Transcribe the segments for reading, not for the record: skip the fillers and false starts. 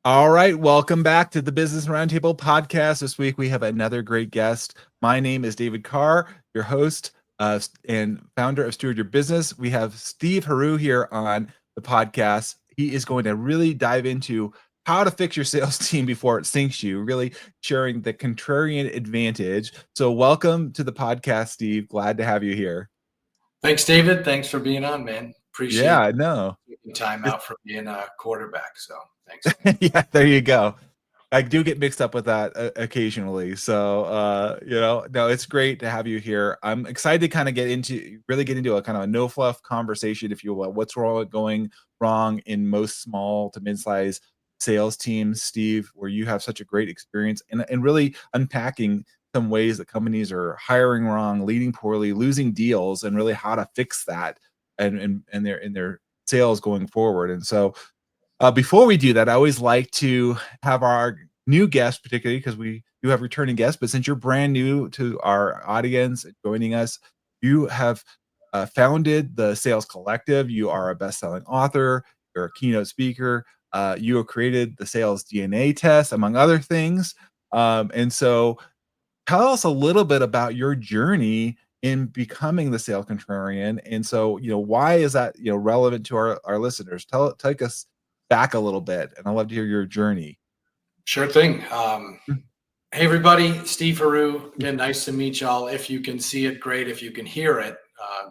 All right, welcome back to the Business Roundtable Podcast. This week we have another great guest. My name is David Carr, your host and founder of Steward Your Business. We have Steve Heroux here on the podcast. He is going to really dive into how to fix your sales team before it sinks you, really sharing the contrarian advantage. So welcome to the podcast, Steve. Glad to have you here. Thanks, David. Thanks for being on, man. Appreciate Yeah, no. taking time out from being a quarterback. So thanks. Yeah, there you go. I do get mixed up with that occasionally. So, no, it's great to have you here. I'm excited to kind of get into a kind of a no fluff conversation, if you will. What's going wrong in most small to mid-sized sales teams, Steve, where you have such a great experience and really unpacking some ways that companies are hiring wrong, leading poorly, losing deals, and really how to fix that and their sales going forward. And so, before we do that, I always like to have our new guests, particularly because we do have returning guests, but since you're brand new to our audience joining us, you have founded the Sales Collective. You are a best-selling author. You're a keynote speaker. You have created the Sales DNA test, among other things. And so tell us a little bit about your journey in becoming the Sales Contrarian. And so, why is that, relevant to our listeners? Take us back a little bit, and I'd love to hear your journey. Sure thing. Hey, everybody. Steve Heroux. Again, nice to meet y'all. If you can see it, great. If you can hear it,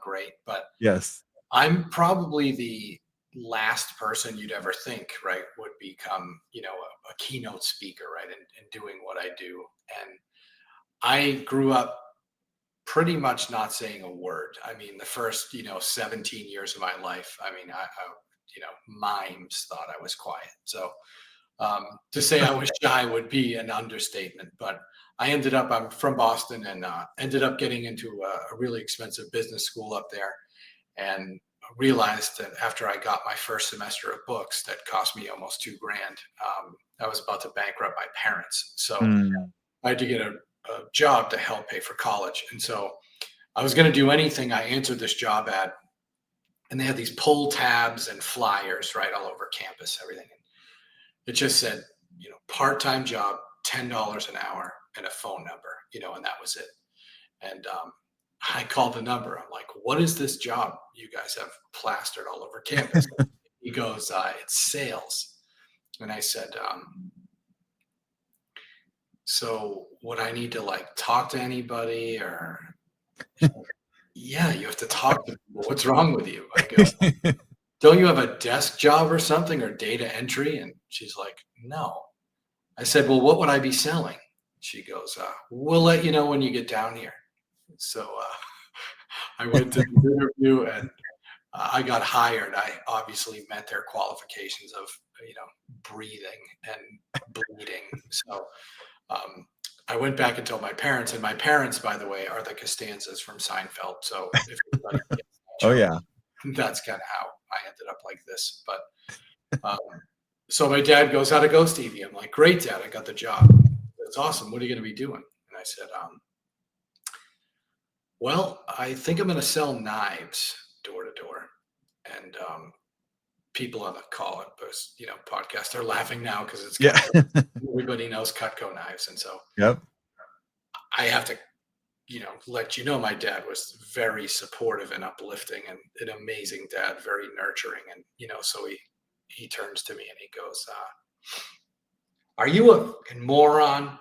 great. But Yes. I'm probably the last person you'd ever think, right, would become, a keynote speaker, right, and doing what I do. And I grew up pretty much not saying a word. I mean, the first, 17 years of my life, I mean, I mimes thought I was quiet. So to say I was shy would be an understatement. But I'm from Boston and ended up getting into a really expensive business school up there, and realized that after I got my first semester of books that cost me almost $2,000, I was about to bankrupt my parents. So I had to get a job to help pay for college. And so I was going to do anything. I answered this job ad, and they had these pull tabs and flyers right all over campus, everything. It just said, part-time job, $10 an hour, and a phone number, and that was it. And I called the number. I'm like, what is this job you guys have plastered all over campus? He goes, it's sales. And I said, so would I need to talk to anybody, or yeah, you have to talk to people. What's wrong with you? I go, don't you have a desk job or something, or data entry? And she's like, no. I said, well, what would I be selling? She goes, we'll let you know when you get down here. So I went to the interview, and I got hired. I obviously met their qualifications of, breathing and bleeding. So I went back and told my parents, and my parents, by the way, are the Costanzas from Seinfeld. So if anybody gets that joke, Oh yeah. that's kind of how I ended up like this. But so my dad goes, how'd it go, Stevie? I'm like, great, Dad, I got the job. That's awesome. What are you going to be doing? And I said, well, I think I'm going to sell knives door to door. And people on the call, podcast are laughing now because it's everybody knows Cutco knives. And so Yep. I have to, let you know my dad was very supportive and uplifting, and an amazing dad, very nurturing. And, so he turns to me and he goes, are you a moron?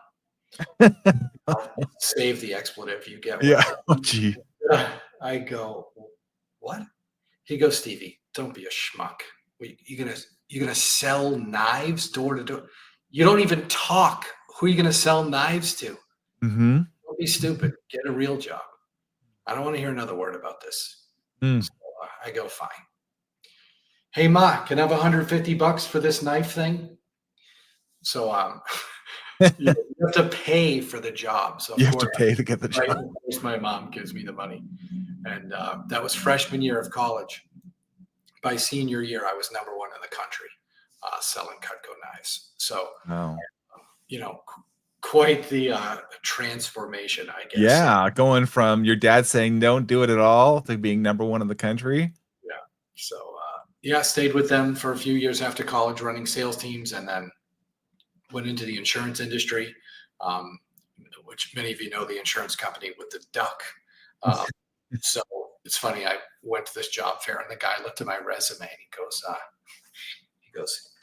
Save the expletive, you get. Yeah. Oh, gee. I go, what? He goes, Stevie, don't be a schmuck. You're gonna sell knives door to door. You don't even talk. Who are you gonna sell knives to? Mm-hmm. Don't be stupid. Get a real job. I don't want to hear another word about this. So, I go, fine. Hey, Ma, can I have $150 for this knife thing? So you have to pay for the job. So you have to pay to get the job. Right, of course, my mom gives me the money. And that was freshman year of college. By senior year, I was number one in the country selling Cutco knives. So, quite the transformation, I guess. Yeah, going from your dad saying don't do it at all to being number one in the country. Yeah. So, stayed with them for a few years after college running sales teams, and then went into the insurance industry, um, which many of you know, the insurance company with the duck. So it's funny. I went to this job fair, and the guy looked at my resume, and he goes,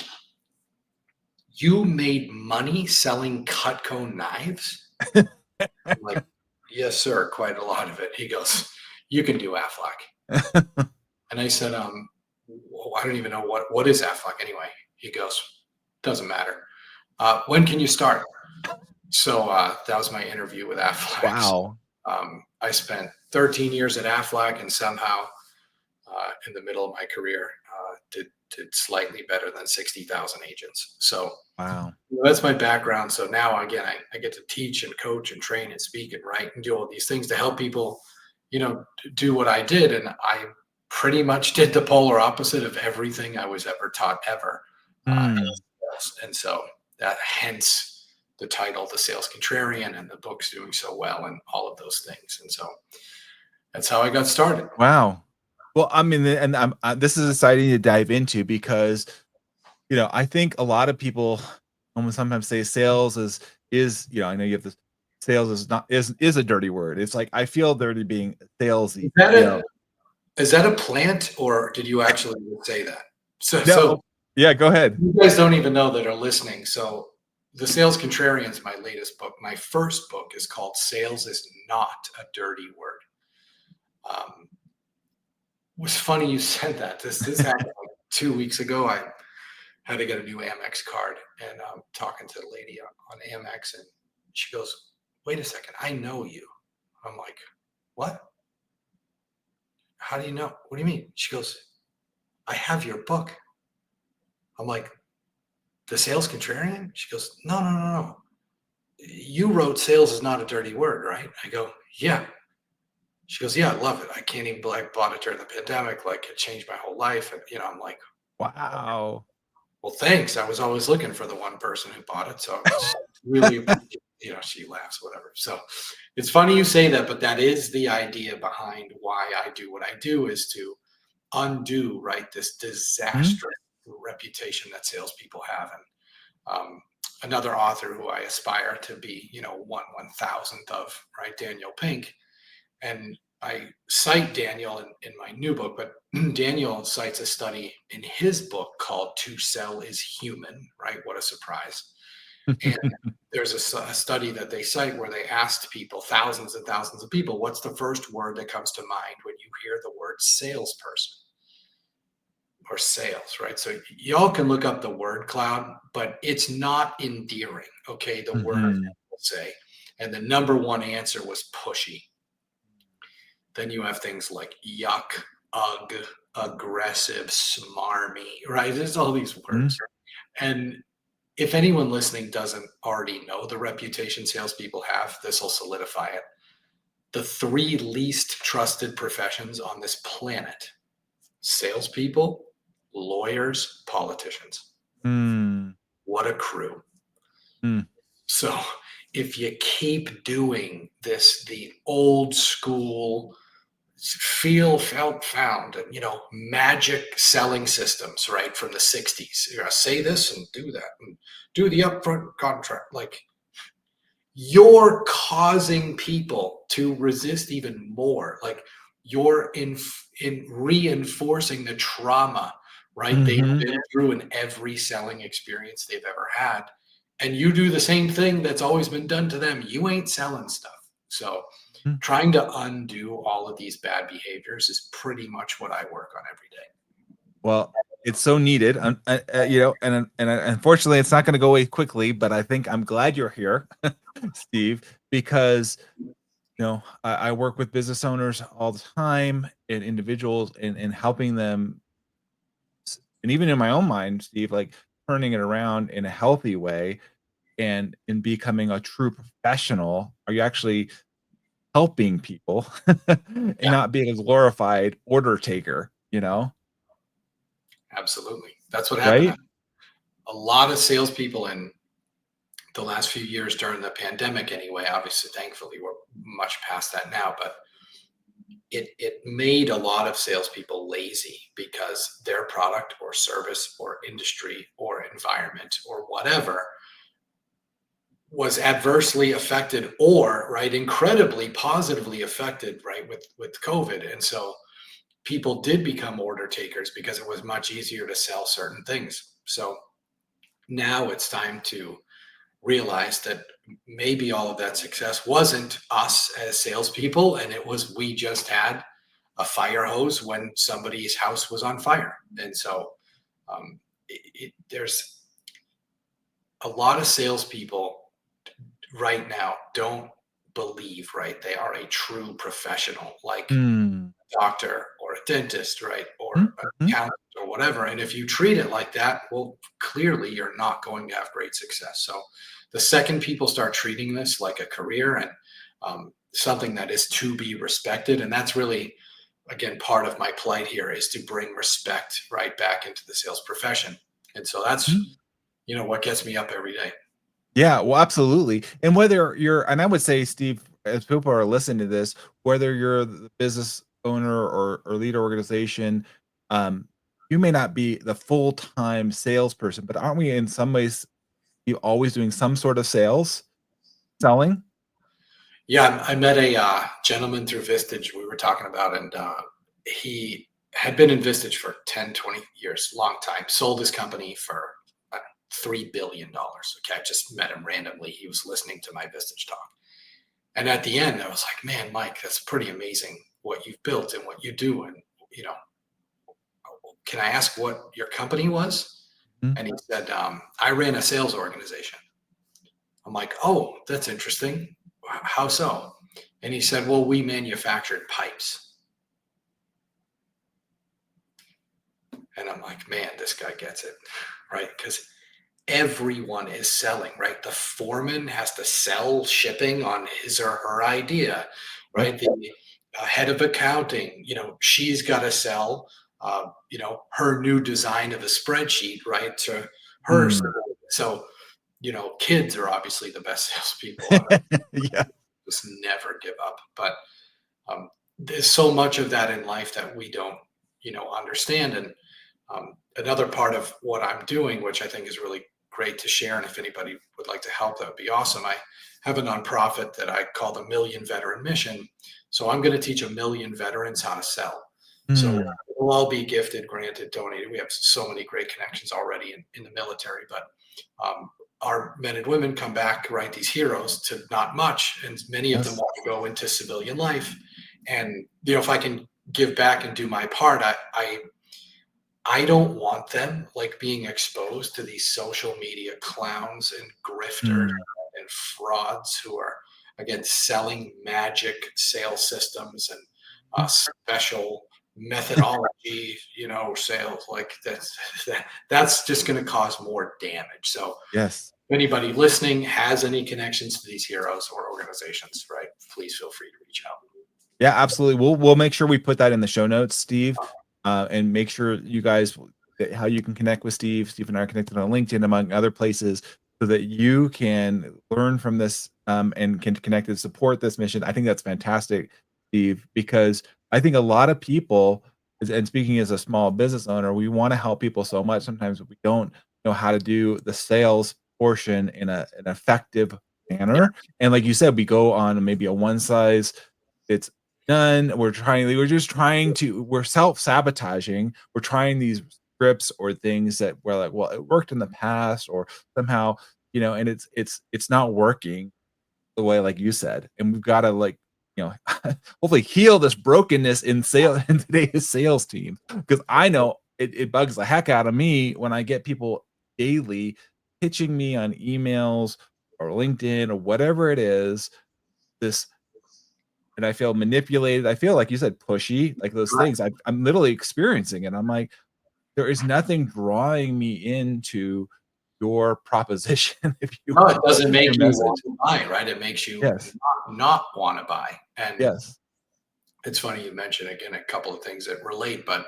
"You made money selling Cutco knives?" I'm like, "Yes, sir, quite a lot of it." He goes, "You can do Aflac." And I said, well, I don't even know what is Aflac anyway. He goes, "Doesn't matter. When can you start?" So that was my interview with Aflac. Wow. I spent 13 years at Aflac, and somehow in the middle of my career did slightly better than 60,000 agents. So Wow. that's my background. So now, again, I get to teach and coach and train and speak and write and do all these things to help people, do what I did. And I pretty much did the polar opposite of everything I was ever taught ever. And so that hence the title, The Sales Contrarian, and the book's doing so well and all of those things. And so that's how I got started. Wow. Well, I mean, and this is exciting to dive into because, I think a lot of people almost sometimes say sales is, I know you have this, sales is a dirty word. It's like, I feel dirty being salesy. Is that a plant, or did you actually say that? No. So Yeah, go ahead. you guys don't even know that are listening. So The Sales Contrarian is my latest book. My first book is called Sales is Not a Dirty Word. It was funny you said that. This happened like 2 weeks ago. I had to get a new Amex card, and I'm talking to the lady on Amex, and she goes, "Wait a second, I know you." I'm like, "What? How do you know? What do you mean?" She goes, "I have your book." I'm like, "The Sales Contrarian?" She goes, "No, no, no, no. You wrote Sales is Not a Dirty Word, right?" I go, "Yeah." She goes, "Yeah, I love it. I can't even believe I bought it during the pandemic. Like, it changed my whole life." And, I'm like, Wow. "Well, thanks. I was always looking for the one person who bought it." So I was really, she laughs, whatever. So it's funny you say that, but that is the idea behind why I do what I do, is to undo, right, this disastrous reputation that salespeople have. And another author who I aspire to be, 1/1000th of, right, Daniel Pink. And I cite Daniel in my new book, but Daniel cites a study in his book called "To Sell is Human," right? What a surprise. And there's a study that they cite where they asked people, thousands and thousands of people, what's the first word that comes to mind when you hear the word salesperson or sales, right? So y'all can look up the word cloud, but it's not endearing, okay? The word will say. And the number one answer was pushy. Then you have things like yuck, ugh, aggressive, smarmy, right? There's all these words. And if anyone listening doesn't already know the reputation salespeople have, this will solidify it. The 3 least trusted professions on this planet: salespeople, lawyers, politicians. What a crew. So if you keep doing this, the old school feel, felt, found, and magic selling systems, right, from the 60s. You gotta say this and do that and do the upfront contract. Like, you're causing people to resist even more. Like, you're in reinforcing the trauma, right, they've been through in every selling experience they've ever had. And you do the same thing that's always been done to them. You ain't selling stuff. So trying to undo all of these bad behaviors is pretty much what I work on every day. Well, it's so needed, and unfortunately, it's not going to go away quickly. But I think I'm glad you're here, Steve, because I work with business owners all the time and individuals, and helping them, and even in my own mind, Steve, like turning it around in a healthy way, and in becoming a true professional. Are you actually helping people and not being a glorified order taker, Absolutely. That's what right? happened. A lot of salespeople in the last few years during the pandemic, anyway, obviously, thankfully, we're much past that now, but it made a lot of salespeople lazy because their product or service or industry or environment or whatever was adversely affected, or right, incredibly positively affected, right, with COVID. And so people did become order takers because it was much easier to sell certain things. So now it's time to realize that maybe all of that success wasn't us as salespeople, and it was we just had a fire hose when somebody's house was on fire. And so there's a lot of salespeople right now don't believe, right, they are a true professional, like Mm. a doctor or a dentist, right, or an Mhm. accountant or whatever. And if you treat it like that, well, clearly you're not going to have great success. So the second people start treating this like a career and something that is to be respected, and that's really, again, part of my plight here is to bring respect right back into the sales profession. And so that's, Mhm. what gets me up every day. Yeah, well, absolutely. And whether you're, and I would say, Steve, as people are listening to this, whether you're the business owner or lead organization, um, you may not be the full-time salesperson, but aren't we in some ways you always doing some sort of selling? Yeah, I met a gentleman through Vistage we were talking about, and he had been in Vistage for 10, 20 years, long time, sold his company for $3 billion. Okay, I just met him randomly. He was listening to my Vistage talk. And at the end, I was like, man, Mike, that's pretty amazing what you've built and what you do. And, can I ask what your company was? Mhm. And he said, I ran a sales organization. I'm like, oh, that's interesting. How so? And he said, well, we manufactured pipes. And I'm like, man, this guy gets it, right? Because everyone is selling, right? The foreman has to sell shipping on his or her idea, Yep. right? The head of accounting, she's got to sell, her new design of a spreadsheet, right, to her. Mm. So, kids are obviously the best salespeople on earth. Yeah. Just never give up. But there's so much of that in life that we don't, understand. And another part of what I'm doing, which I think is really great to share, and if anybody would like to help, that would be awesome. I have a nonprofit that I call the Million Veteran Mission. So I'm going to teach 1 million veterans how to sell. So Mm. we'll all be gifted, granted, donated. We have so many great connections already in the military, but our men and women come back, right, these heroes, to not much, and many of them Yes. want to go into civilian life. And if I can give back and do my part, I don't want them like being exposed to these social media clowns and grifters Mm. and frauds who are, again, selling magic sales systems and special methodology, sales. Like that's just going to cause more damage. So Yes. if anybody listening has any connections to these heroes or organizations, right, please feel free to reach out. Yeah, absolutely. We'll make sure we put that in the show notes, Steve, and make sure you guys how you can connect with Steve. Steve and I are connected on LinkedIn, among other places, so that you can learn from this and can connect and support this mission. I think that's fantastic, Steve, because I think a lot of people, and speaking as a small business owner, we want to help people so much. Sometimes we don't know how to do the sales portion in an effective Yeah, manner. And like you said, we go on maybe a one size it's done. We're just trying to, we're self-sabotaging. We're trying these scripts or things that we're like, well, it worked in the past or somehow, and it's not working the way like you said. And we've got to like, hopefully heal this brokenness in sale in today's sales team. Because I know it bugs the heck out of me when I get people daily pitching me on emails or LinkedIn or whatever it is, this and I feel manipulated. I feel like you said pushy, like those right. things. I'm literally experiencing it. I'm like, there is nothing drawing me into your proposition, if you No, it will, doesn't your make you message. want to buy, right? It makes you Yes. not want to buy. And Yes. it's funny you mentioned again a couple of things that relate, but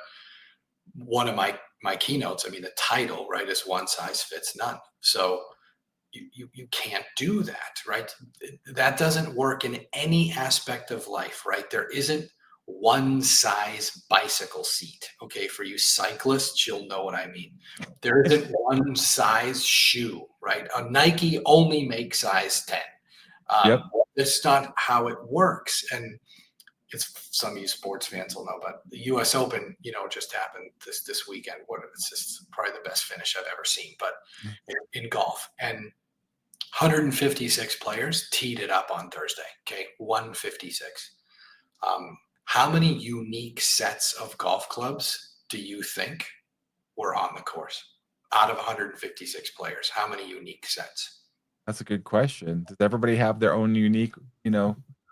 one of my keynotes, I mean, the title, right, is one size fits none. So you can't do that, right? That doesn't work in any aspect of life, right? There isn't one size bicycle seat. Okay, for you cyclists, you'll know what I mean. There isn't one size shoe, right? A Nike only makes size 10. Yep. That's not how it works. And it's, some of you sports fans will know, but the U.S. Open, just happened this weekend. It's just probably the best finish I've ever seen, but in golf. And 156 players teed it up on Thursday. Okay, 156. How many unique sets of golf clubs do you think were on the course? Out of 156 players, how many unique sets? That's a good question. Does everybody have their own unique,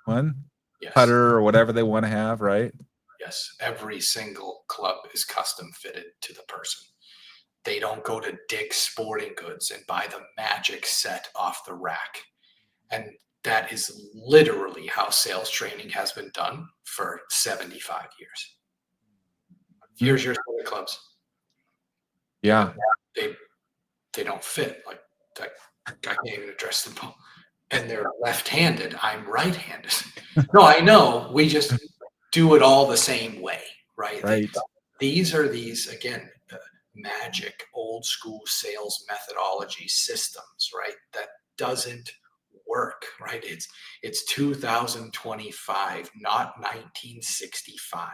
one? Yes. Putter or whatever they want to have, right? Yes. Every single club is custom fitted to the person. They don't go to Dick's Sporting Goods and buy the magic set off the rack. And that is literally how sales training has been done for 75 years. Here's your set of clubs. Yeah. They don't fit. Like, I can't even address them all. And they're left-handed. I'm right-handed. No, I know. We just do it all the same way, right? Right. These are again, magic, old school sales methodology systems, right? That doesn't work, right? It's 2025, not 1965.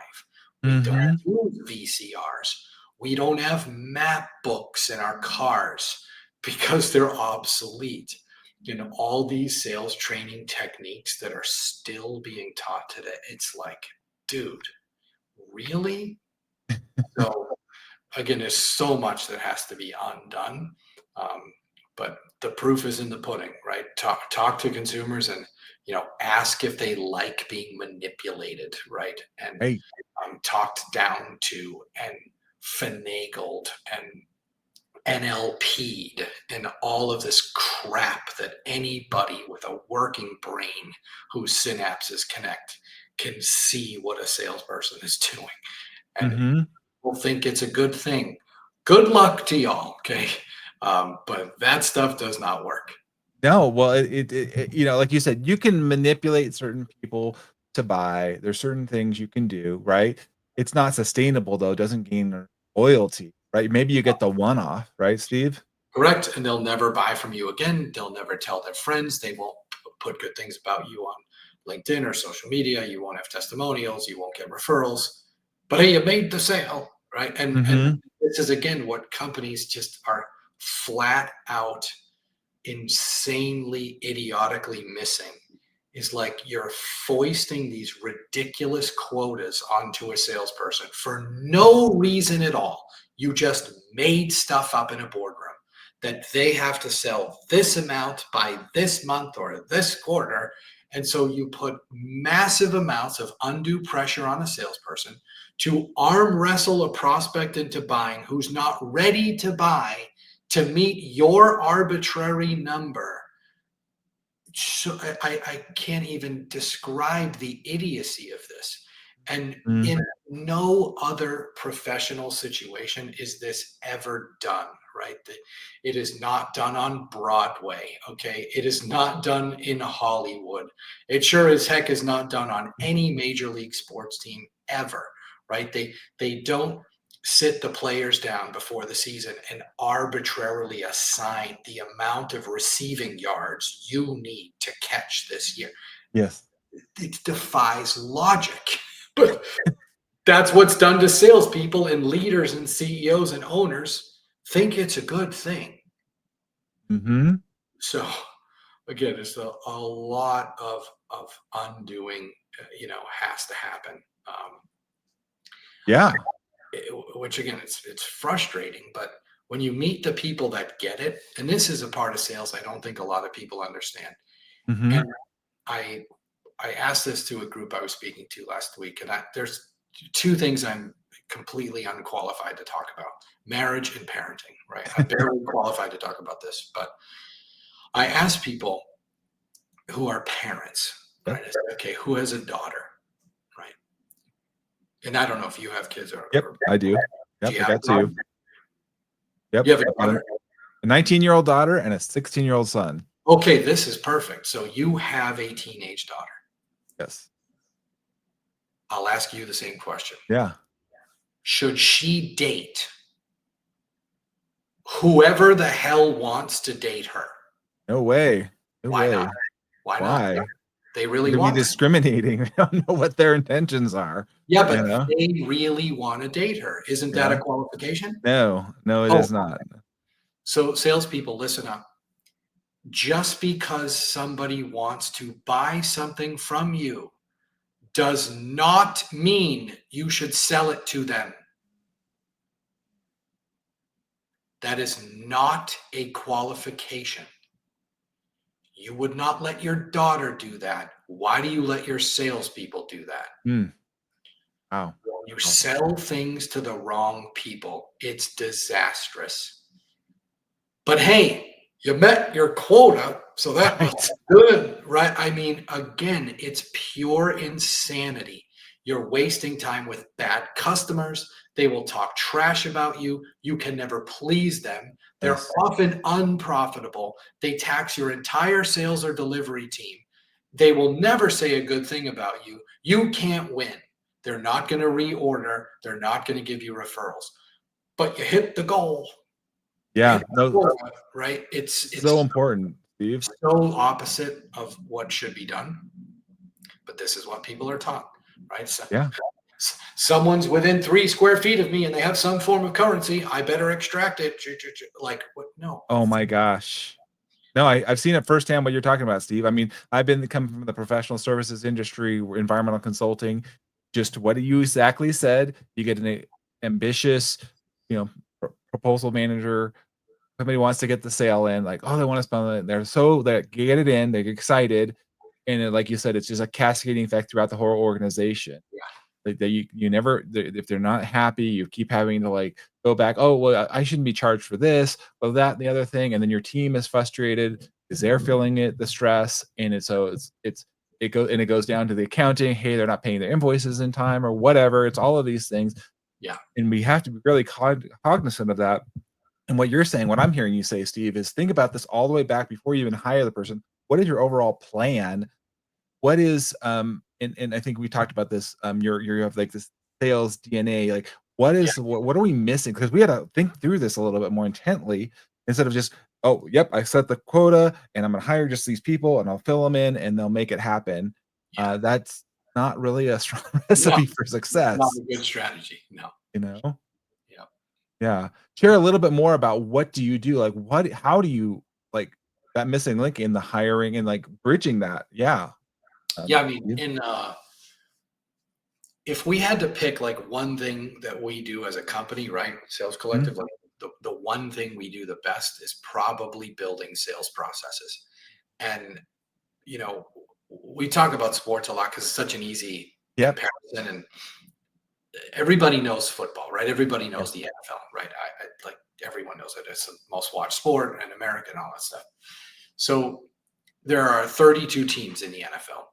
We don't use VCRs. We don't have map books in our cars because they're obsolete. All these sales training techniques that are still being taught today. It's like, dude, really? So again, there's so much that has to be undone. But the proof is in the pudding, right? Talk to consumers and, ask if they like being manipulated, right? And talked down to and finagled and NLP'd and all of this crap that anybody with a working brain whose synapses connect can see what a salesperson is doing. And people think it's a good thing. Good luck to y'all, okay? But that stuff does not work. No, well, it like you said, you can manipulate certain people to buy. There's certain things you can do, right? It's not sustainable though. It doesn't gain loyalty, right? Maybe you get the one-off, right, Steve? Correct. And they'll never buy from you again. They'll never tell their friends. They won't put good things about you on LinkedIn or social media. You won't have testimonials. You won't get referrals. But hey, you made the sale, right? And this is, again, what companies just are flat out insanely idiotically missing is like you're foisting these ridiculous quotas onto a salesperson for no reason at all. You just made stuff up in a boardroom that they have to sell this amount by this month or this quarter. And so you put massive amounts of undue pressure on a salesperson to arm wrestle a prospect into buying who's not ready to buy to meet your arbitrary number. So I can't even describe the idiocy of this. And in no other professional situation is this ever done, right? It is not done on Broadway, okay? It is not done in Hollywood. It sure as heck is not done on any major league sports team ever, right? They don't sit the players down before the season and arbitrarily assign the amount of receiving yards you need to catch this year. Yes. It defies logic. But that's what's done to salespeople, and leaders and CEOs and owners think it's a good thing. So again, it's a lot of undoing, has to happen. Yeah. Which again, it's frustrating, but when you meet the people that get it, and this is a part of sales I don't think a lot of people understand. And I asked this to a group I was speaking to last week, and there's two things I'm completely unqualified to talk about: marriage and parenting, right? I'm barely qualified to talk about this, but I asked people who are parents, right? I said, okay, who has a daughter, right? And I don't know if you have kids or. Yep, I do. Yep, I got two. Yep. You have a daughter? A 19-year-old daughter and a 16-year-old son. Okay, this is perfect. So you have a teenage daughter. Yes. I'll ask you the same question. Yeah. Should she date Whoever the hell wants to date her? No way. No Why way. not? Why not? Yeah, Why? they They're really gonna be want to. discriminating. I don't know what their intentions are. Yeah, You but know? they really want to date her. Isn't that a Yeah. qualification? No, it Oh, is not. so salespeople, listen up. Just because somebody wants to buy something from you does not mean you should sell it to them. That is not a qualification. You would not let your daughter do that. Why do you let your salespeople do that? Mm. Wow. You Wow. sell things to the wrong people. It's disastrous. But hey, you met your quota, so that must Right. be good, right? I mean, again, it's pure insanity. You're wasting time with bad customers. They will talk trash about you. You can never please them. They're Yes. often unprofitable. They tax your entire sales or delivery team. They will never say a good thing about you. You can't win. They're not going to reorder. They're not going to give you referrals. But you hit the goal. Yeah. No, Right? so important, Steve. So opposite of what should be done, but this is what people are taught, right? So Yeah. someone's within 3 square feet of me and they have some form of currency. I better extract it. Like what? No. Oh my gosh. No, I've seen it firsthand what you're talking about, Steve. I mean, I've been coming from the professional services industry, environmental consulting, just what you exactly said. You get an ambitious, proposal manager. Somebody wants to get the sale in, like, oh, they want to spend it. They get it in, they get excited. And then, like you said, it's just a cascading effect throughout the whole organization. Yeah. Like that you never if they're not happy, you keep having to like go back. Oh well, I shouldn't be charged for this, well that and the other thing, and then your team is frustrated because they're feeling the stress, and it goes down to the accounting. Hey, they're not paying their invoices in time or whatever. It's all of these things, Yeah. and we have to be really cognizant of that. And what you're saying, what I'm hearing you say, Steve, is think about this all the way back before you even hire the person. What is your overall plan? What is and I think we talked about this, you have like this sales DNA, like Yeah. what are we missing? Because we had to think through this a little bit more intently instead of just, oh, yep, I set the quota and I'm gonna hire just these people and I'll fill them in and they'll make it happen. Yeah. That's not really a strong No, recipe for not success, a good strategy. No. you know? Yeah. Yeah. Share a little bit more about what do you do? Like how do you like that missing link in the hiring and like bridging that? Yeah. Yeah. I mean, You if we had to pick like one thing that we do as a company, right? Sales Mhm. Collective, like the one thing we do the best is probably building sales processes. And, you know, we talk about sports a lot because it's such an easy Yep. comparison. And everybody knows football, right? Everybody Yeah. knows the NFL, right? I like everyone knows it. It's the most watched sport in America and all that stuff. So there are 32 teams in the NFL.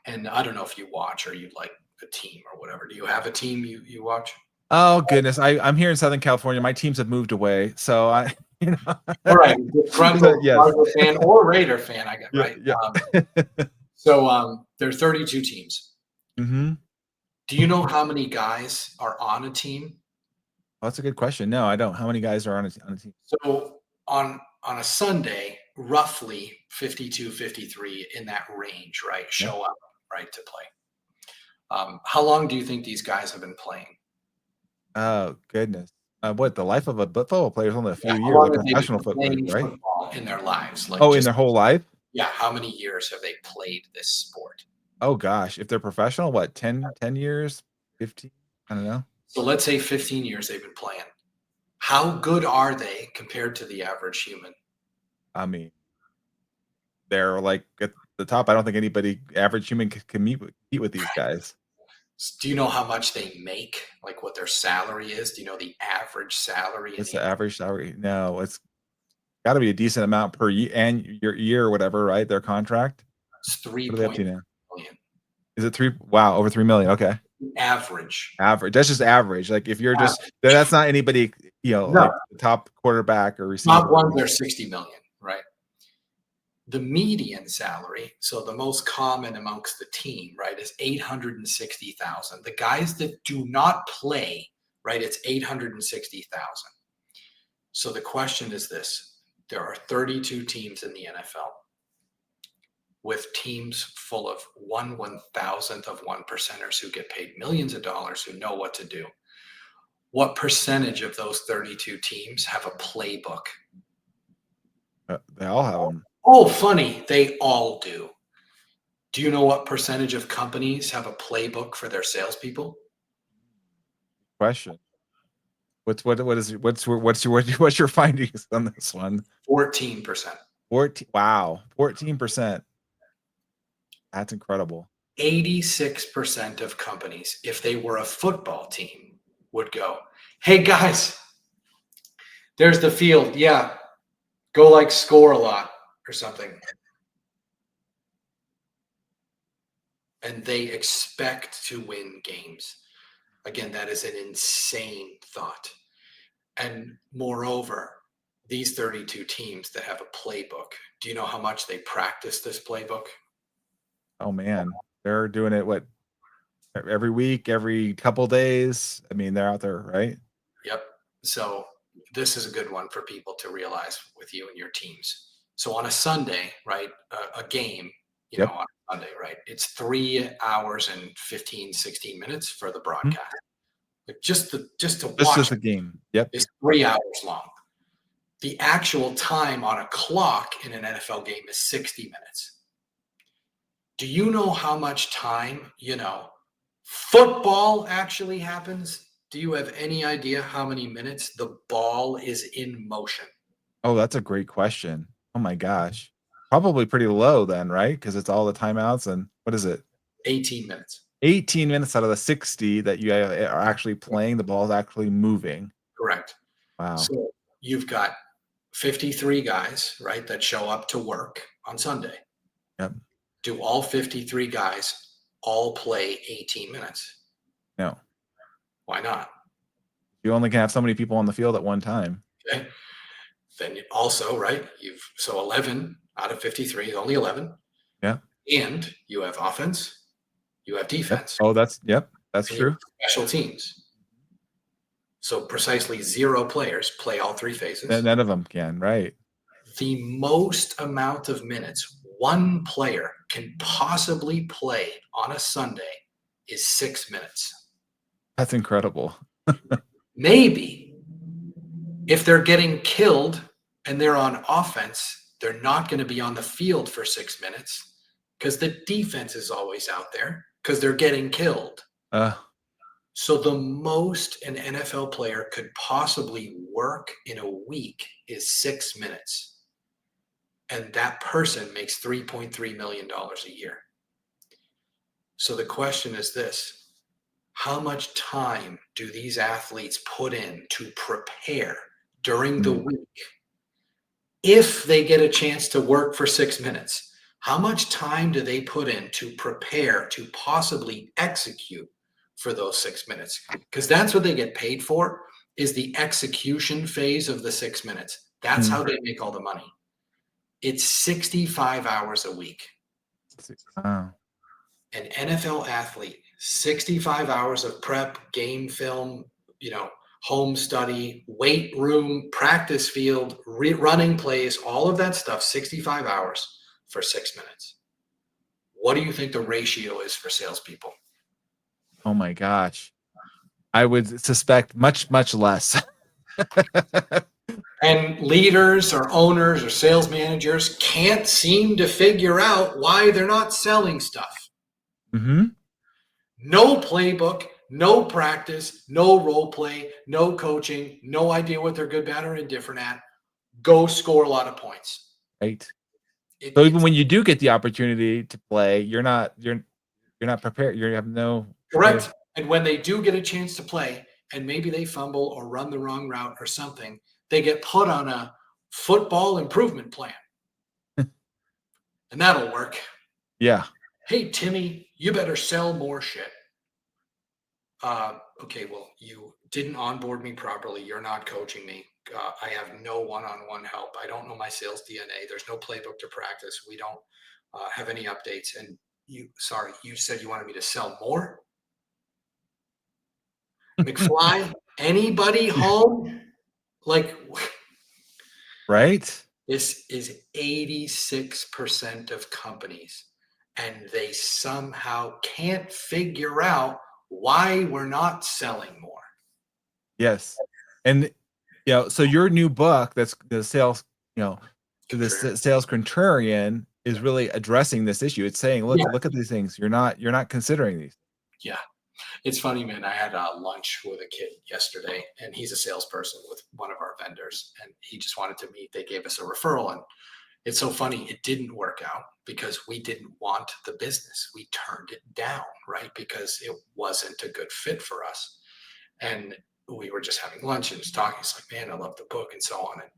And I don't know if you watch or you like a team or whatever. Do you have a team you watch? Oh goodness, I'm here in Southern California. My teams have moved away, so I, All right, so disgruntled yes, Charger fan or Raider fan, I get yeah, right. yeah. There are 32 teams. Hmm. Do you know how many guys are on a team? That's a good question. No, I don't. How many guys are on a team? So on a Sunday, roughly 52, 53 in that range, right? Yeah. Show up, right, to play. How long do you think these guys have been playing? Oh goodness, what the life of a football player is only a Yeah, few how years, a long have they been professional football, playing right? football in their lives? Like Oh, in just their whole life? yeah, how many years have they played this sport? Oh gosh, if they're professional, what 10 years, 15? I don't know. So let's say 15 years they've been playing. How good are they compared to the average human? I mean, they're like at the top. I don't think anybody average human can compete with these guys. Do you know how much they make? Like what their salary is? Do you know the average salary in What's the the average salary? No, it's gotta be a decent amount per year and your year or whatever, right? Their contract? It's What are they up 3.0 to now? million. Is it 3 wow, over 3,000,000, okay. Average. Average, that's just average, like, if you're just Average. that's not anybody, No, like the top quarterback or top receiver. ones are 60 million, right? The median salary, so the most common amongst the team, right, is 860,000. The guys that do not play, right, it's 860,000. So the question is this: there are 32 teams in the NFL, with teams full of 1/1000th of 1%ers who get paid millions of dollars, who know what to do. What percentage of those 32 teams have a playbook? They all have them. Oh, funny. They all do. Do you know what percentage of companies have a playbook for their salespeople? Question. What's your findings on this one? 14%. 14. Wow. 14%. That's incredible. 86% of companies, if they were a football team, would go, hey guys, there's the field. Yeah. Go like score a lot or something. And they expect to win games. Again, that is an insane thought. And moreover, these 32 teams that have a playbook, do you know how much they practice this playbook? Oh man, they're doing it every week, every couple days. I mean, they're out there, right? Yep. So this is a good one for people to realize with you and your teams. So on a Sunday, right, a game, Yep. on a Sunday, right, it's 3 hours and 15, 16 minutes for the broadcast. Like just to watch the game. Yep. is 3 hours long. The actual time on a clock in an NFL game is 60 minutes. Do you know how much time, football actually happens? Do you have any idea how many minutes the ball is in motion? Oh, that's a great question. Oh my gosh. Probably pretty low then, right? Because it's all the timeouts and what is it? 18 minutes. 18 minutes out of the 60 that you are actually playing, the ball is actually moving. Correct. Wow. So you've got 53 guys, right, that show up to work on Sunday. Yep. Do all 53 guys all play 18 minutes? No. Why not? You only can have so many people on the field at one time. Okay. Then also, right, so 11 out of 53, only 11. Yeah. And you have offense, you have defense. Yep. Oh, that's true. Special teams. So precisely 0 players play all 3 phases. None of them can, right? The most amount of minutes one player can possibly play on a Sunday is 6 minutes. That's incredible. Maybe if they're getting killed and they're on offense, they're not going to be on the field for 6 minutes because the defense is always out there because they're getting killed. So the most an NFL player could possibly work in a week is 6 minutes. And that person makes $3.3 million a year. So the question is this: how much time do these athletes put in to prepare during the week? If they get a chance to work for 6 minutes, how much time do they put in to prepare to possibly execute for those 6 minutes? Because that's what they get paid for, is the execution phase of the 6 minutes. That's how they make all the money. It's 65 hours a week. Wow. An NFL athlete, 65 hours of prep, game film, home study, weight room, practice field, running plays, all of that stuff, 65 hours for 6 minutes. What do you think the ratio is for salespeople? Oh my gosh. I would suspect much, much less. And leaders or owners or sales managers can't seem to figure out why they're not selling stuff. No playbook, no practice, no role play, no coaching, no idea what they're good, bad, or indifferent at. Go score a lot of points. Right. So even when you do get the opportunity to play, you're not prepared. You have no. Correct. And when they do get a chance to play, and maybe they fumble or run the wrong route or something, they get put on a football improvement plan. And that'll work. Yeah. Hey, Timmy, you better sell more shit. Okay, well, you didn't onboard me properly. You're not coaching me. I have no one-on-one help. I don't know my sales DNA. There's no playbook to practice. We don't have any updates. And you said you wanted me to sell more? McFly, anybody home? Like, Right? This is 86% of companies, and they somehow can't figure out why we're not selling more. Yes. And so your new book, that's the sales, the Contrarian. Sales Contrarian, is really addressing this issue. It's saying, Yeah, look at these things. You're not considering these. yeah. It's funny, man. I had lunch with a kid yesterday, and he's a salesperson with one of our vendors, and he just wanted to meet. They gave us a referral, and it's so funny. It didn't work out because we didn't want the business. We turned it down, right? Because it wasn't a good fit for us. And we were just having lunch and just talking. It's like, man, I love the book and so on. And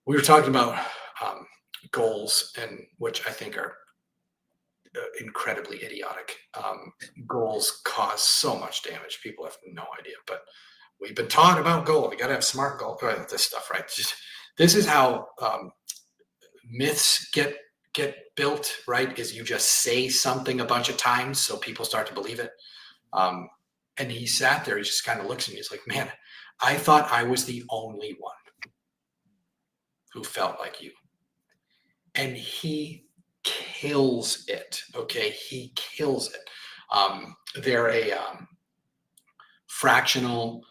we were talking about goals, and which I think are incredibly idiotic. Goals cause so much damage. People have no idea, but we've been taught about goals. You got to have smart goals. This stuff, right? This is how myths get built, right? Is you just say something a bunch of times so people start to believe it. And he sat there. He just kind of looks at me. He's like, man, I thought I was the only one who felt like you. And he kills it. Okay. He kills it. They're a fractional,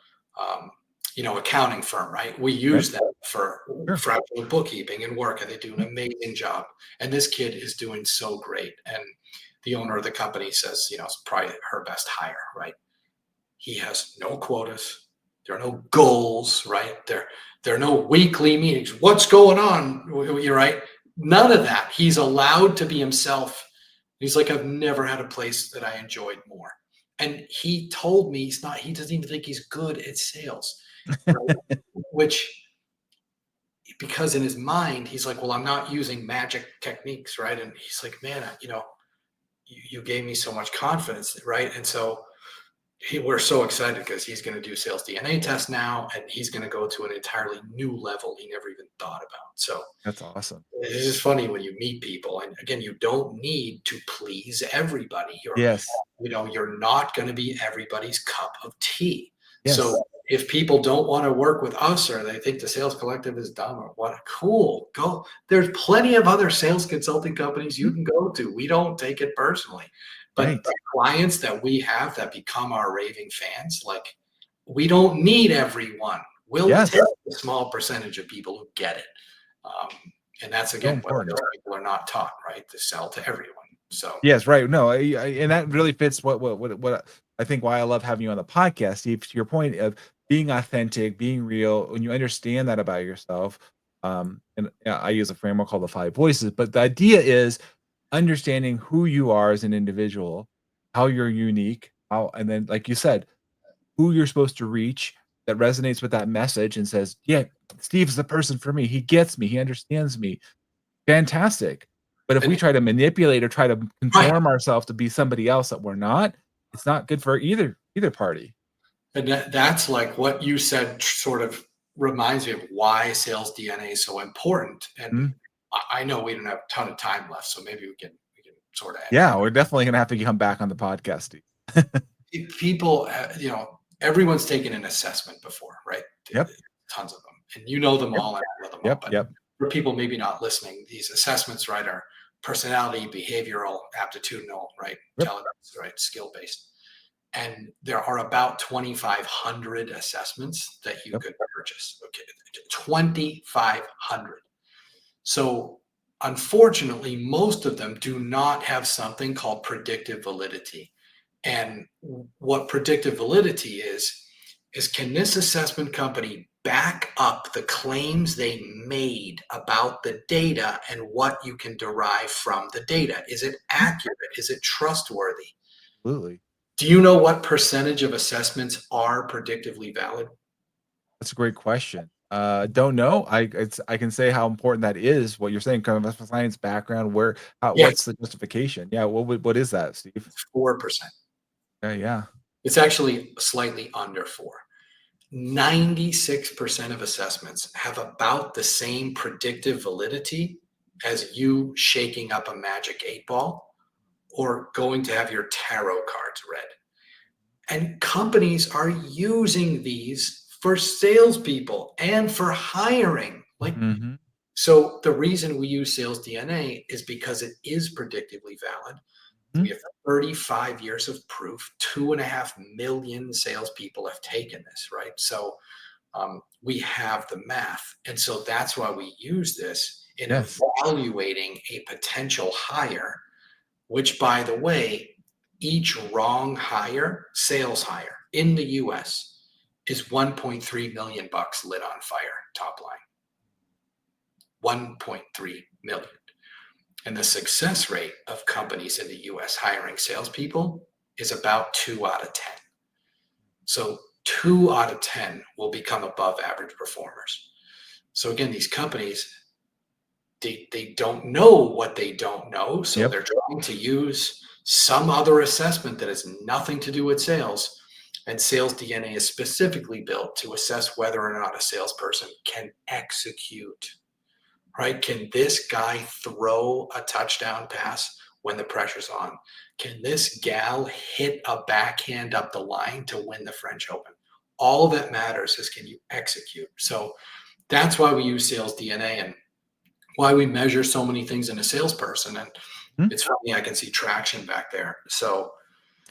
accounting firm, right? We use them for fractional bookkeeping and work, and they do an amazing job. And this kid is doing so great. And the owner of the company says, it's probably her best hire, right? He has no quotas. There are no goals, right? There are no weekly meetings. What's going on? You're right. None of that. He's allowed to be himself. He's like, I've never had a place that I enjoyed more. And he told me he doesn't even think he's good at sales, right? Which, because in his mind, he's like, well, I'm not using magic techniques, right? And he's like, man, you gave me so much confidence, right? And so we're so excited because he's going to do sales DNA test now, and he's going to go to an entirely new level he never even thought about. So That's awesome. it's just funny when you meet people, and again, you don't need to please everybody. Yes. You're not going to be everybody's cup of tea. Yes. So if people don't want to work with us, or they think the sales collective is dumb, or what, cool, go. There's plenty of other sales consulting companies you can go to. We don't take it personally. But the clients that we have that become our raving fans, like, we don't need everyone. We'll take a small percentage of people who get it. And that's, again, what people are not taught, right? To sell to everyone. So yes, right. No, and that really fits what I think why I love having you on the podcast, Steve, to your point of being authentic, being real, when you understand that about yourself. And I use a framework called the 5 voices, but the idea is understanding who you are as an individual, how you're unique, and then, like you said, who you're supposed to reach that resonates with that message and says, yeah, Steve's the person for me. He gets me. He understands me. Fantastic. But if we try to manipulate or try to conform ourselves to be somebody else that we're not, it's not good for either party. And that's like what you said sort of reminds me of why sales DNA is so important. And I know we don't have a ton of time left, so maybe we can sort of. Yeah, we're definitely going to have to come back on the podcast, Steve. People, everyone's taken an assessment before, right? Yep. Tons of them. And you know them all. And I know them all. But for people maybe not listening, these assessments, right, are personality, behavioral, aptitudinal, right? Intelligence, right? Skill-based. And there are about 2,500 assessments that you could purchase. Okay, 2,500. So unfortunately, most of them do not have something called predictive validity. And what predictive validity is can this assessment company back up the claims they made about the data and what you can derive from the data? Is it accurate? Is it trustworthy? Absolutely. Do you know what percentage of assessments are predictively valid? That's a great question. Don't know. I can say how important that is. What you're saying, kind of a science background. What's the justification? Yeah. What is that, Steve? 4%. Yeah. It's actually slightly under 4. 96% of assessments have about the same predictive validity as you shaking up a magic 8-ball or going to have your tarot cards read. And companies are using these for salespeople and for hiring. Like, Mm-hmm. so the reason we use sales DNA is because it is predictively valid. Mm-hmm. We have 35 years of proof. 2.5 million salespeople have taken this, right? So we have the math. And so that's why we use this in Yes. evaluating a potential hire, which, by the way, each wrong hire, sales hire in the US is 1.3 million bucks lit on fire, top line. 1.3 million. And the success rate of companies in the US hiring salespeople is about 2 out of 10. So 2 out of 10 will become above average performers. So again, these companies, they don't know what they don't know. So Yep. they're trying to use some other assessment that has nothing to do with sales. And Sales DNA is specifically built to assess whether or not a salesperson can execute. Right? Can this guy throw a touchdown pass when the pressure's on? Can this gal hit a backhand up the line to win the French Open? All that matters is, can you execute? So that's why we use Sales DNA and why we measure so many things in a salesperson. And it's funny, I can see traction back there. So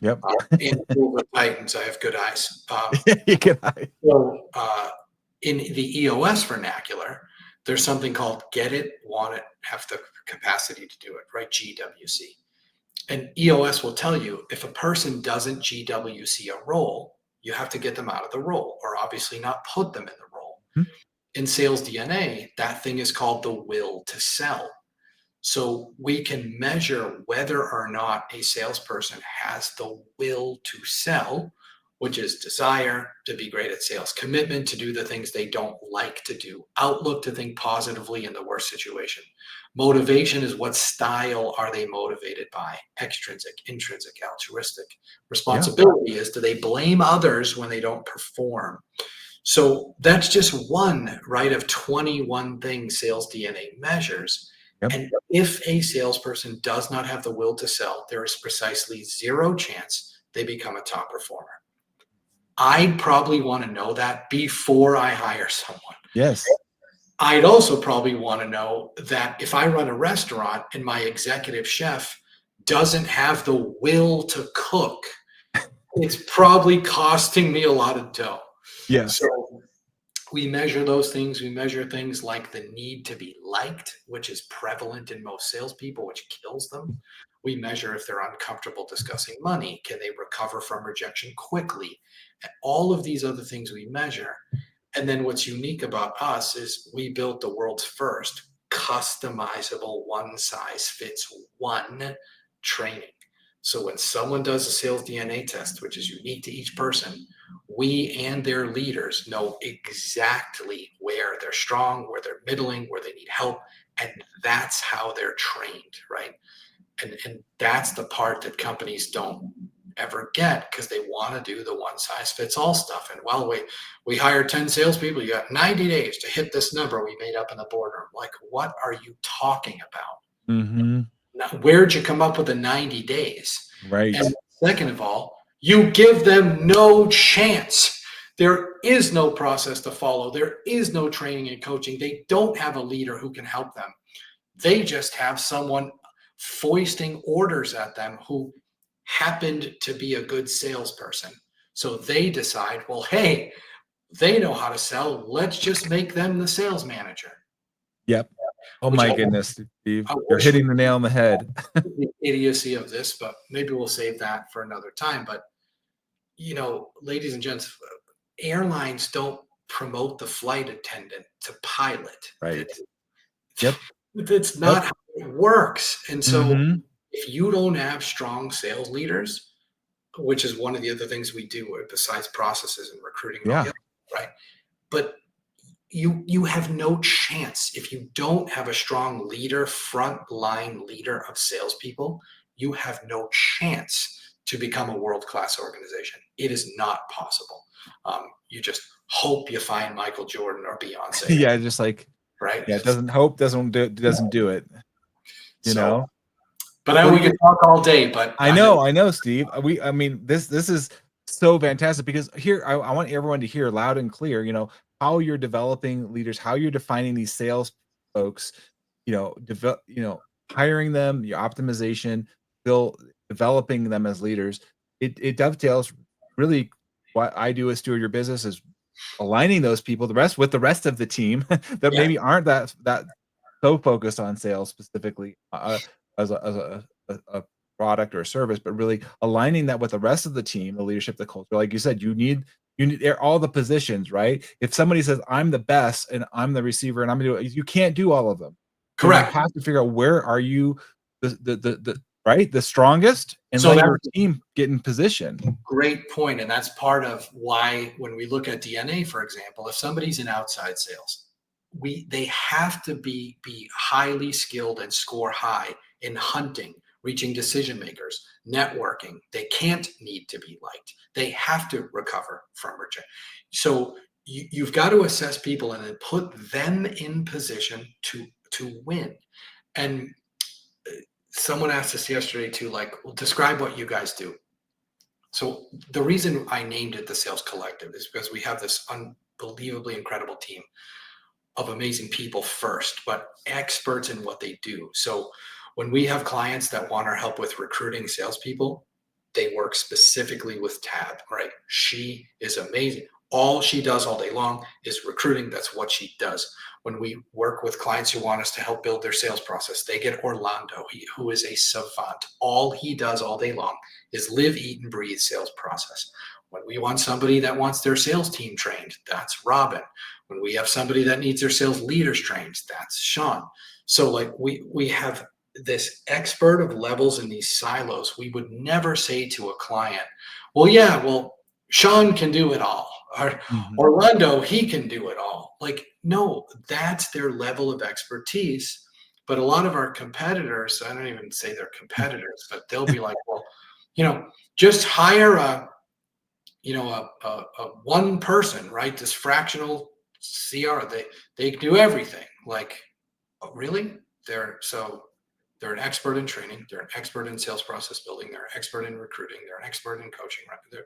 Yep. in the Titans, I have good eyes. So in the EOS vernacular, there's something called get it, want it, have the capacity to do it, right? GWC. And EOS will tell you if a person doesn't GWC a role, you have to get them out of the role, or obviously not put them in the role. In Sales DNA, that thing is called the will to sell. So we can measure whether or not a salesperson has the will to sell, which is desire to be great at sales, commitment to do the things they don't like to do, outlook to think positively in the worst situation. Motivation is what style are they motivated by? Extrinsic, intrinsic, altruistic. Responsibility is, do they blame others when they don't perform? So that's just one, right, of 21 things Sales DNA measures. Yep. And if a salesperson does not have the will to sell, there is precisely zero chance they become a top performer. I'd probably want to know that before I hire someone. Yes. I'd also probably want to know that if I run a restaurant and my executive chef doesn't have the will to cook, it's probably costing me a lot of dough. Yes. So we measure those things. We measure things like the need to be liked, which is prevalent in most salespeople, which kills them. We measure if they're uncomfortable discussing money. Can they recover from rejection quickly? And all of these other things we measure. And then what's unique about us is we built the world's first customizable one-size-fits-one training. So when someone does a Sales DNA test, which is unique to each person, we and their leaders know exactly where they're strong, where they're middling, where they need help. And that's how they're trained, right? And that's the part that companies don't ever get because they want to do the one-size-fits-all stuff. And well, we hired 10 salespeople. You got 90 days to hit this number we made up in the boardroom. Like, what are you talking about? Mm-hmm. Now, where'd you come up with the 90 days? Right. And second of all, you give them no chance. There is no process to follow. There is no training and coaching. They don't have a leader who can help them. They just have someone foisting orders at them who happened to be a good salesperson. So they decide, well, hey, they know how to sell. Let's just make them the sales manager. Yep. Oh my goodness, Steve, you're hitting the nail on the head. The idiocy of this, but maybe we'll save that for another time. But, you know, ladies and gents, airlines don't promote the flight attendant to pilot. Right. It's not how it works. And so if you don't have strong sales leaders, which is one of the other things we do besides processes and recruiting, right? But you have no chance if you don't have a strong leader, frontline leader of salespeople. You have no chance to become a world-class organization. It is not possible. You just hope you find Michael Jordan or Beyonce. Yeah, just like right. Yeah, doesn't do it. You know. But we can talk all day. But I know, Steve. I mean, this is so fantastic because here I want everyone to hear loud and clear. You know, how you're developing leaders, how you're defining these sales folks, hiring them, your optimization, developing them as leaders. It dovetails really what I do as Steward Your Business is aligning those people, with the rest of the team that Yeah, maybe aren't that so focused on sales specifically, as a product or a service, but really aligning that with the rest of the team, the leadership, the culture. Like you said, you need all the positions, right? If somebody says I'm the best and I'm the receiver and I'm gonna do it, you can't do all of them. So you correct. have to figure out where are you the right, the strongest, and So let that's your team get in position. great point, and that's part of why when we look at DNA, for example, if somebody's in outside sales, they have to be highly skilled and score high in hunting, reaching decision makers, networking. They can't need to be liked. They have to recover from rejection. So you've got to assess people and then put them in position to win. And someone asked us yesterday too, like, well, describe what you guys do. So the reason I named it the Sales Collective is because we have this unbelievably incredible team of amazing people first, but experts in what they do. So when we have clients that want our help with recruiting salespeople, they work specifically with Tab, right? She is amazing. All she does all day long is recruiting. That's what she does. When we work with clients who want us to help build their sales process, they get Orlando, who is a savant. All he does all day long is live, eat, and breathe sales process. When we want somebody that wants their sales team trained, that's Robin. When we have somebody that needs their sales leaders trained, that's Sean. So like we have this expert of levels in these silos. We would never say to a client, well, yeah, well, Sean can do it all. Or Mhm. Orlando, he can do it all. Like, no, that's their level of expertise. But a lot of our competitors, I don't even say they're competitors, but they'll be like, well, just hire a one person, right? This fractional CR, they do everything. Like, oh, really? They're an expert in training. They're an expert in sales process building. They're an expert in recruiting. They're an expert in coaching. Right?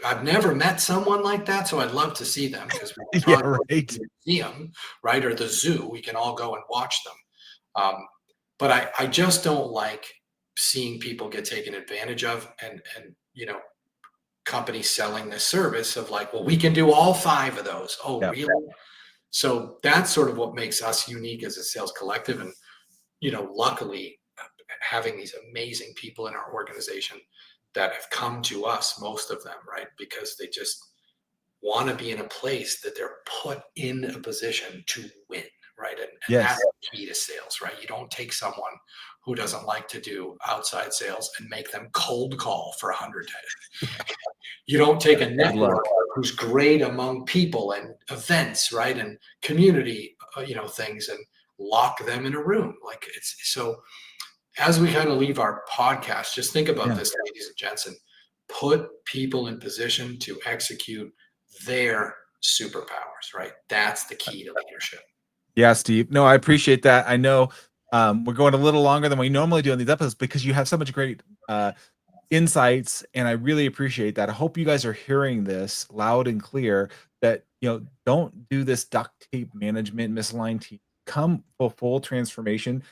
I've never met someone like that, so I'd love to see them because we can Yeah, probably go to right. the museum, right, or the zoo. We can all go and watch them. But I just don't like seeing people get taken advantage of, and companies selling this service of like, well, we can do all 5 of those. Oh, Yeah. really? So that's sort of what makes us unique as a sales collective. And luckily, having these amazing people in our organization that have come to us, most of them, right, because they just want to be in a place that they're put in a position to win, right? And that's Yes. the key to sales, right? You don't take someone who doesn't like to do outside sales and make them cold call for 100 days. You don't take a Good luck. network who's great among people and events, right, and community, things, and lock them in a room. Like, it's so. As we kind of leave our podcast, just think about Yeah. this, ladies and gents, and put people in position to execute their superpowers. Right, that's the key to leadership. Yeah, Steve. No, I appreciate that. I know we're going a little longer than we normally do on these episodes because you have so much great insights, and I really appreciate that. I hope you guys are hearing this loud and clear that, don't do this duct tape management, misaligned team. Come full transformation.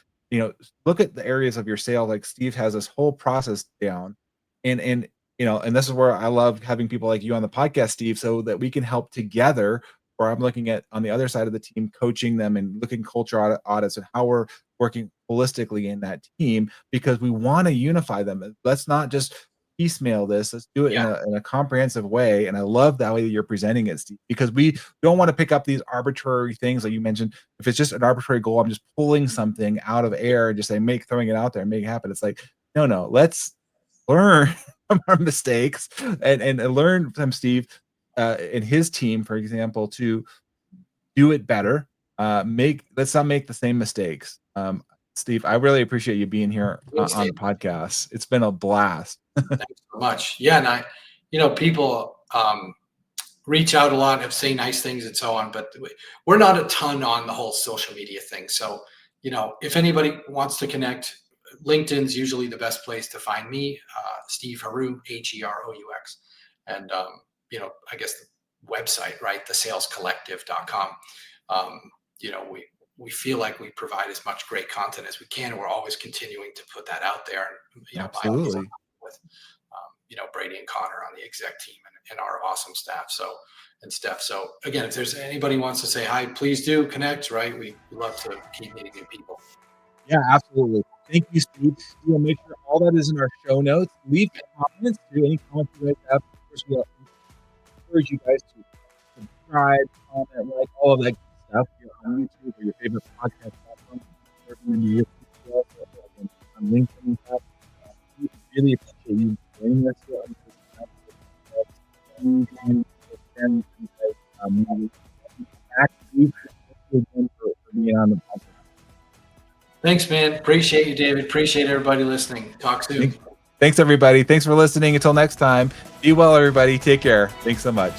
Look at the areas of your sale. Like Steve has this whole process down, and this is where I love having people like you on the podcast, Steve, so that we can help together. Or I'm looking at on the other side of the team, coaching them and looking culture audits and how we're working holistically in that team because we want to unify them. Let's not just piecemeal this. Let's do it Yeah, in a comprehensive way. And I love that way that you're presenting it, Steve, because we don't want to pick up these arbitrary things like you mentioned. If it's just an arbitrary goal, I'm just pulling something out of air and just saying, throwing it out there and make it happen. It's like, no, let's learn from our mistakes and learn from Steve and his team, for example, to do it better. Let's not make the same mistakes. Steve, I really appreciate you being here thanks, on Dave. the podcast. It's been a blast. Thanks so much. Yeah, and people reach out a lot, have say nice things and so on, but we're not a ton on the whole social media thing. So, if anybody wants to connect, LinkedIn's usually the best place to find me, Steve Heroux, Heroux. And, I guess website, right? thesalescollective.com. We feel like we provide as much great content as we can. We're always continuing to put that out there. And, Absolutely. with, Brady and Connor on the exec team and our awesome staff. So again, if there's anybody who wants to say hi, please do connect, right? We love to keep meeting new people. Yeah, absolutely. Thank you, Steve. We'll make sure all that is in our show notes. Leave comments, any comments you guys have. Of course, we'll encourage you guys to subscribe, comment, like, all of that good stuff. If you're on YouTube or your favorite podcast platform, on LinkedIn and stuff. We really appreciate you joining us here on for being on the podcast. Thanks, man. Appreciate you, David. Appreciate everybody listening. Talk soon. Thanks, everybody. Thanks for listening. Until next time, be well, everybody. Take care. Thanks so much.